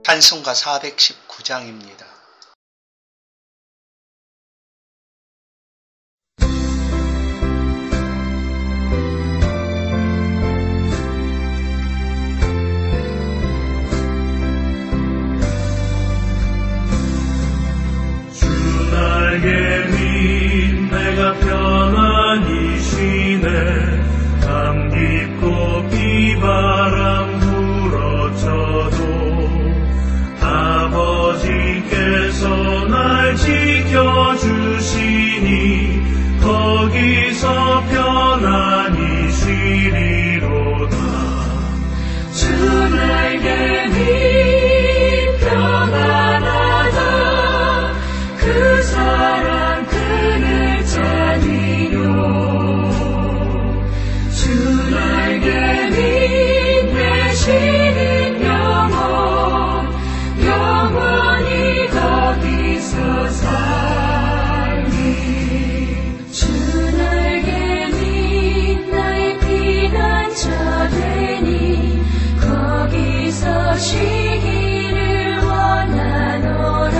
찬송가 419장입니다. 내가 편안히 쉬네. 감 깊고 비바람 불어쳐도 아버지께서 날 지켜주시니 거기서 편안히 쉬리로다. 주 날개니 편안하다. 그 사랑 그늘 자니요. 주 날개니 되시는 영원 영원히 거기서 살리. 주 날개니 나의 피난처 되니 거기서 쉬기를 원하노라.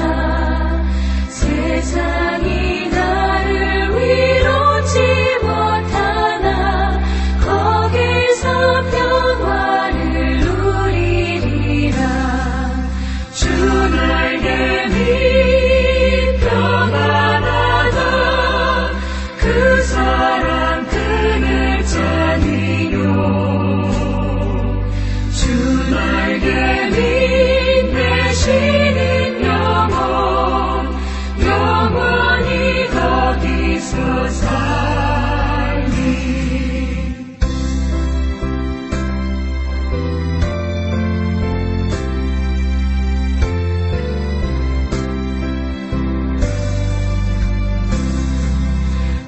세상이 나를 위로치 못하나 거기서 평화를 누리리라. 주 날개니 평안하다. 그 사랑 그늘 자니요. 주 날개니 되시는 영원 영원히 거기서 살리.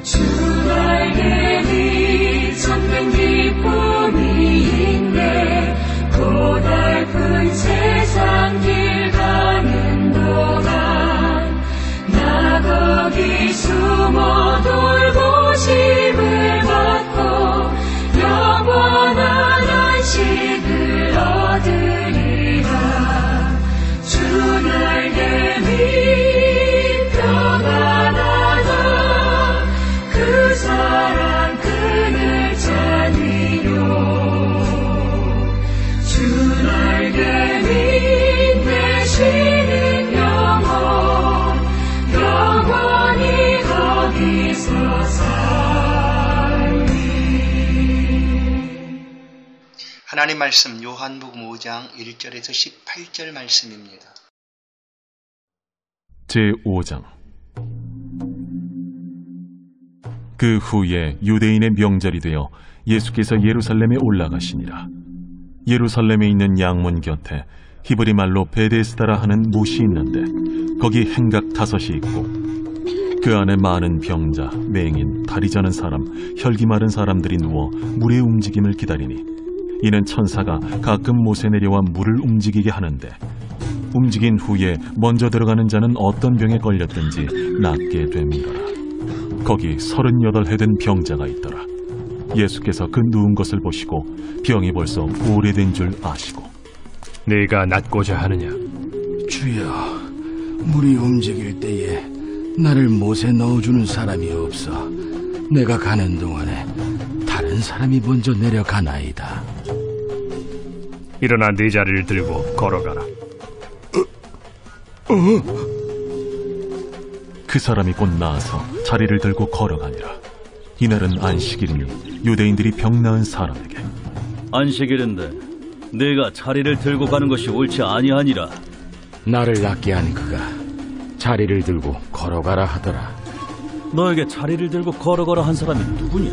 주 날개니 참된 기쁨이 있네. 고달픈 세상 길 가는 동안 나 거기 숨어 돌보심을 받고 영원한 안식을 얻으리라. 주 날개니 평안하다. 그 사랑 그늘 자니요. 주 날개니 되시는 영원 영원히 거기서 살리. 하나님 말씀 요한복음 5장 1절에서 18절 말씀입니다. 제5장. 그 후에 유대인의 명절이 되어 예수께서 예루살렘에 올라가시니라. 예루살렘에 있는 양문 곁에 히브리 말로 베데스다라 하는 못이 있는데 거기 행각 5이 있고 그 안에 많은 병자, 맹인, 다리 저는 사람, 혈기 마른 사람들이 누워 물의 움직임을 기다리니 이는 천사가 가끔 못에 내려와 물을 움직이게 하는데 움직인 후에 먼저 들어가는 자는 어떤 병에 걸렸든지 낫게 됨이라. 거기 38해 된 병자가 있더라. 예수께서 그 누운 것을 보시고 병이 벌써 오래된 줄 아시고 네가 낫고자 하느냐? 주여, 물이 움직일 때에 나를 못에 넣어주는 사람이 없어. 내가 가는 동안에 다른 사람이 먼저 내려가나이다. 일어나 네 자리를 들고 걸어가라. 그 사람이 곧 나아서 자리를 들고 걸어가니라. 이날은 안식일이니 유대인들이 병 나은 사람에게 안식일인데 네가 자리를 들고 가는 것이 옳지 아니하니라. 나를 낫게 한 그가 자리를 들고 걸어가라 하더라. 너에게 자리를 들고 걸어가라 한 사람이 누구냐?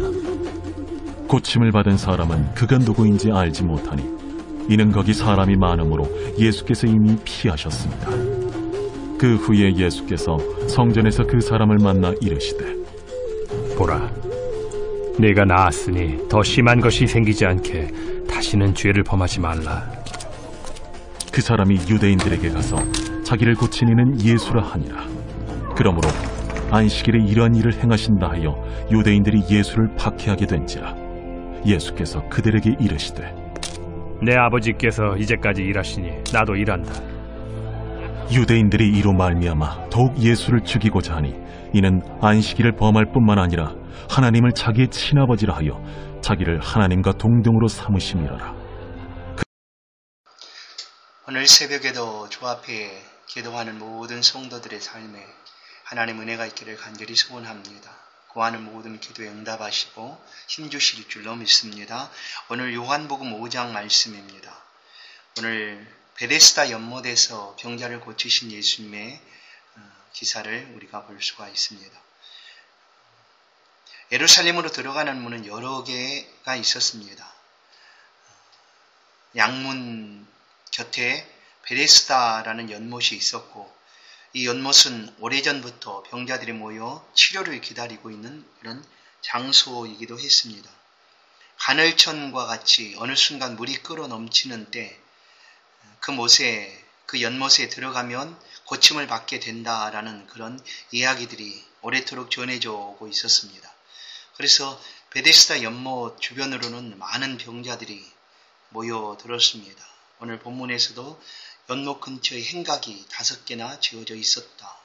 고침을 받은 사람은 그가 누구인지 알지 못하니 이는 거기 사람이 많으므로 예수께서 이미 피하셨습니다. 그 후에 예수께서 성전에서 그 사람을 만나 이르시되 보라, 네가 나았으니 더 심한 것이 생기지 않게 다시는 죄를 범하지 말라. 그 사람이 유대인들에게 가서 자기를 고친 이는 예수라 하니라. 그러므로 안식일에 이러한 일을 행하신다 하여 유대인들이 예수를 박해하게 된지라. 예수께서 그들에게 이르시되 내 아버지께서 이제까지 일하시니 나도 일한다. 유대인들이 이로 말미암아 더욱 예수를 죽이고자 하니 이는 안식일을 범할 뿐만 아니라 하나님을 자기의 친아버지라 하여 자기를 하나님과 동등으로 삼으심이라라. 오늘 새벽에도 주 앞에 기도하는 모든 성도들의 삶에 하나님 은혜가 있기를 간절히 소원합니다. 구하는 모든 기도에 응답하시고 힘주실 줄로 믿습니다. 오늘 요한복음 5장 말씀입니다. 오늘 베데스다 연못에서 병자를 고치신 예수님의 기사를 우리가 볼 수가 있습니다. 예루살렘으로 들어가는 문은 여러 개가 있었습니다. 양문 곁에 베데스다라는 연못이 있었고, 이 연못은 오래전부터 병자들이 모여 치료를 기다리고 있는 그런 장소이기도 했습니다. 하늘천과 같이 어느 순간 물이 끓어 넘치는 때 그 연못에 들어가면 고침을 받게 된다라는 그런 이야기들이 오래도록 전해져 오고 있었습니다. 그래서 베데스다 연못 주변으로는 많은 병자들이 모여들었습니다. 오늘 본문에서도 연못 근처에 행각이 5개나 지어져 있었다.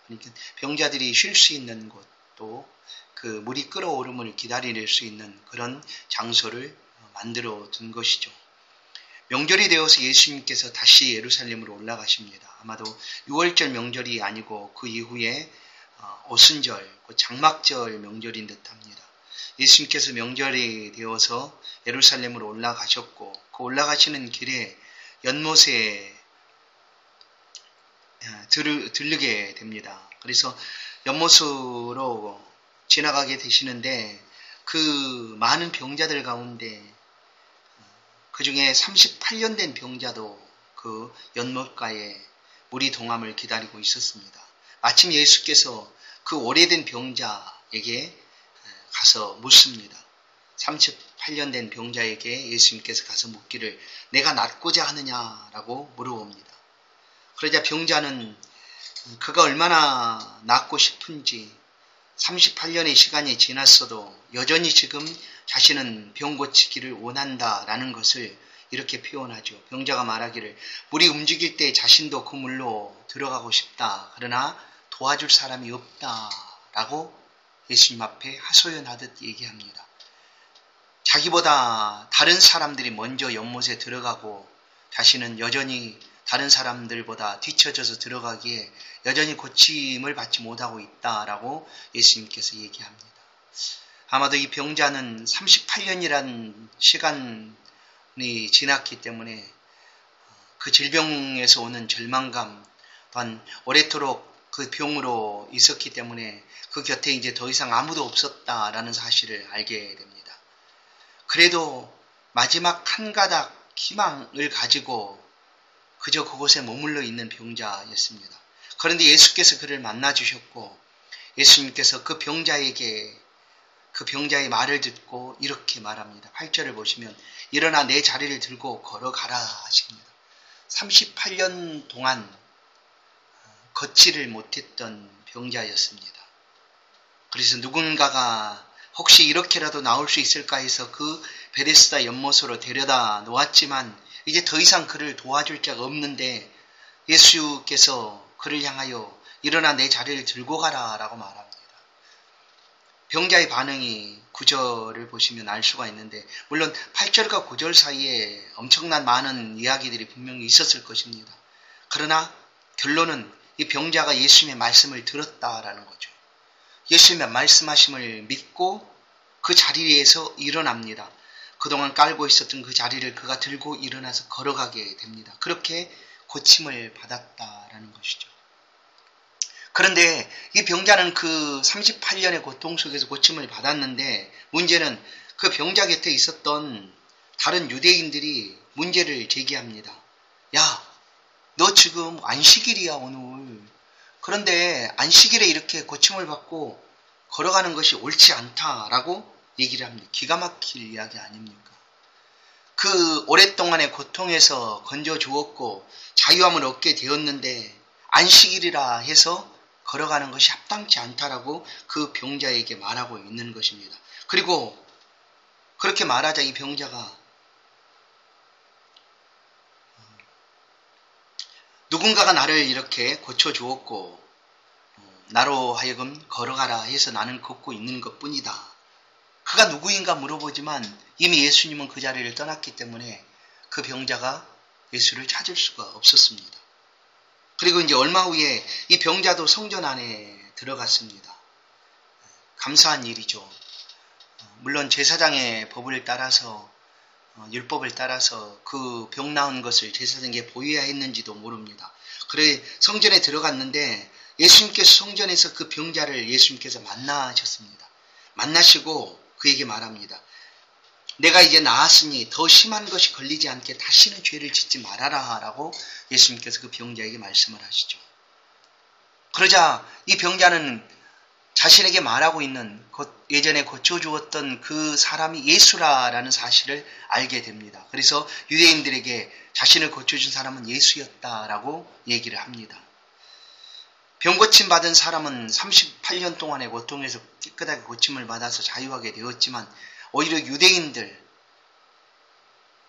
그러니까 병자들이 쉴 수 있는 곳, 또 그 물이 끓어오름을 기다릴 수 있는 그런 장소를 만들어 둔 것이죠. 명절이 되어서 예수님께서 다시 예루살렘으로 올라가십니다. 아마도 6월절 명절이 아니고 그 이후에 오순절, 장막절 명절인 듯합니다. 예수님께서 명절이 되어서 예루살렘으로 올라가셨고, 그 올라가시는 길에 연못에 들르게 됩니다. 그래서 연못으로 지나가게 되시는데 그 많은 병자들 가운데 그 중에 38년 된 병자도 그 연못가에 물이 동함을 기다리고 있었습니다. 마침 예수께서 그 오래된 병자에게 가서 묻습니다. 38년 된 병자에게 예수님께서 가서 묻기를 내가 낫고자 하느냐라고 물어봅니다. 그러자 병자는 그가 얼마나 낫고 싶은지 38년의 시간이 지났어도 여전히 지금 자신은 병 고치기를 원한다라는 것을 이렇게 표현하죠. 병자가 말하기를 물이 움직일 때 자신도 그 물로 들어가고 싶다. 그러나 도와줄 사람이 없다라고 예수님 앞에 하소연하듯 얘기합니다. 자기보다 다른 사람들이 먼저 연못에 들어가고 자신은 여전히 다른 사람들보다 뒤처져서 들어가기에 여전히 고침을 받지 못하고 있다라고 예수님께서 얘기합니다. 아마도 이 병자는 38년이라는 시간이 지났기 때문에 그 질병에서 오는 절망감 또한 오래도록 그 병으로 있었기 때문에 그 곁에 이제 더 이상 아무도 없었다라는 사실을 알게 됩니다. 그래도 마지막 한 가닥 희망을 가지고 그저 그곳에 머물러 있는 병자였습니다. 그런데 예수께서 그를 만나 주셨고 예수님께서 그 병자의 말을 듣고 이렇게 말합니다. 8절을 보시면 일어나 내 자리를 들고 걸어가라 하십니다. 38년 동안 걷지를 못했던 병자였습니다. 그래서 누군가가 혹시 이렇게라도 나올 수 있을까 해서 그 베데스다 연못으로 데려다 놓았지만 이제 더 이상 그를 도와줄 자가 없는데 예수께서 그를 향하여 일어나 내 자리를 들고 가라 라고 말합니다. 병자의 반응이 9절을 보시면 알 수가 있는데 물론 8절과 9절 사이에 엄청난 많은 이야기들이 분명히 있었을 것입니다. 그러나 결론은 이 병자가 예수님의 말씀을 들었다라는 거죠. 예수님의 말씀하심을 믿고 그 자리에서 일어납니다. 그동안 깔고 있었던 그 자리를 그가 들고 일어나서 걸어가게 됩니다. 그렇게 고침을 받았다라는 것이죠. 그런데 이 병자는 그 38년의 고통 속에서 고침을 받았는데 문제는 그 병자 곁에 있었던 다른 유대인들이 문제를 제기합니다. 야, 너 지금 안식일이야 오늘. 그런데 안식일에 이렇게 고침을 받고 걸어가는 것이 옳지 않다라고 얘기를 합니다. 기가 막힐 이야기 아닙니까? 그 오랫동안의 고통에서 건져주었고 자유함을 얻게 되었는데 안식일이라 해서 걸어가는 것이 합당치 않다라고 그 병자에게 말하고 있는 것입니다. 그리고 그렇게 말하자 이 병자가 누군가가 나를 이렇게 고쳐주었고 나로 하여금 걸어가라 해서 나는 걷고 있는 것뿐이다. 그가 누구인가 물어보지만 이미 예수님은 그 자리를 떠났기 때문에 그 병자가 예수를 찾을 수가 없었습니다. 그리고 이제 얼마 후에 이 병자도 성전 안에 들어갔습니다. 감사한 일이죠. 물론 제사장의 법을 따라서 율법을 따라서 그 병 나은 것을 제사장에게 보여야 했는지도 모릅니다. 그래 성전에 들어갔는데 예수님께서 성전에서 그 병자를 예수님께서 만나셨습니다. 만나시고 그에게 말합니다. 내가 이제 나았으니 더 심한 것이 걸리지 않게 다시는 죄를 짓지 말아라 라고 예수님께서 그 병자에게 말씀을 하시죠. 그러자 이 병자는 자신에게 말하고 있는 예전에 고쳐주었던 그 사람이 예수라라는 사실을 알게 됩니다. 그래서 유대인들에게 자신을 고쳐준 사람은 예수였다라고 얘기를 합니다. 병 고침 받은 사람은 38년 동안의 고통에서 깨끗하게 고침을 받아서 자유하게 되었지만 오히려 유대인들,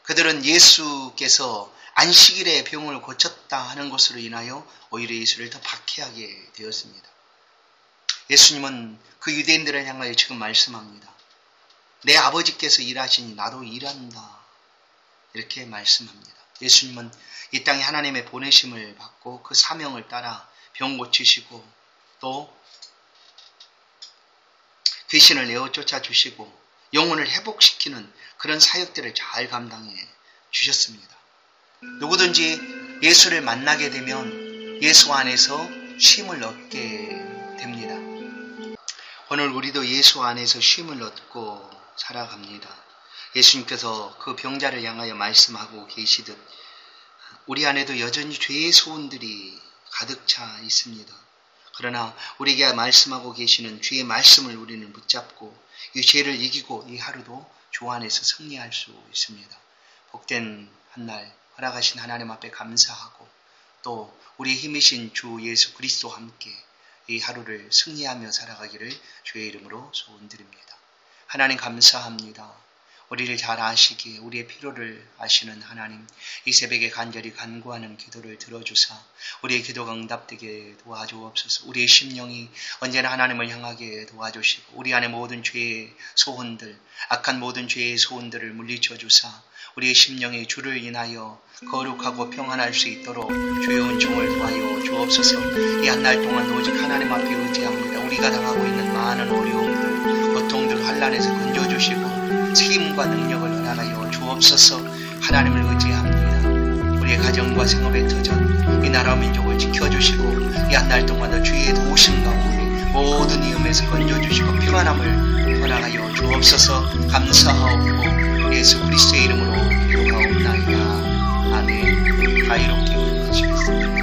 그들은 예수께서 안식일에 병을 고쳤다 하는 것으로 인하여 오히려 예수를 더 박해하게 되었습니다. 예수님은 그 유대인들을 향하여 지금 말씀합니다. 내 아버지께서 일하시니 나도 일한다. 이렇게 말씀합니다. 예수님은 이 땅에 하나님의 보내심을 받고 그 사명을 따라 병 고치시고 또 귀신을 내어 쫓아주시고 영혼을 회복시키는 그런 사역들을 잘 감당해 주셨습니다. 누구든지 예수를 만나게 되면 예수 안에서 쉼을 얻게 됩니다. 오늘 우리도 예수 안에서 쉼을 얻고 살아갑니다. 예수님께서 그 병자를 향하여 말씀하고 계시듯 우리 안에도 여전히 죄의 소원들이 가득 차 있습니다. 그러나 우리에게 말씀하고 계시는 주의 말씀을 우리는 붙잡고 이 죄를 이기고 이 하루도 주 안에서 승리할 수 있습니다. 복된 한날 허락하신 하나님 앞에 감사하고 또 우리의 힘이신 주 예수 그리스도와 함께 이 하루를 승리하며 살아가기를 주의 이름으로 소원드립니다. 하나님 감사합니다. 우리를 잘 아시기에 우리의 필요를 아시는 하나님, 이 새벽에 간절히 간구하는 기도를 들어주사 우리의 기도가 응답되게 도와주옵소서. 우리의 심령이 언제나 하나님을 향하게 도와주시고 우리 안에 모든 죄의 소원들, 악한 모든 죄의 소원들을 물리쳐 주사 우리의 심령이 주를 인하여 거룩하고 평안할 수 있도록 주의 은총을 도하여 주옵소서. 이 한 날 동안 오직 하나님 앞에 의지합니다. 우리가 당하고 있는 많은 어려움들, 고통들, 환난에서 건져주시고 책임과 능력을 허락하여 주옵소서. 하나님을 의지합니다. 우리의 가정과 생업의 터전, 이 나라 민족을 지켜주시고 이 한 달 동안 주의 도우심 가운데 모든 위험에서 건져주시고 평안함을 허락하여 주옵소서. 감사하옵고 예수 그리스도의 이름으로 기도하옵나이다. 아멘. 다 이렇게 기도하시겠습니다.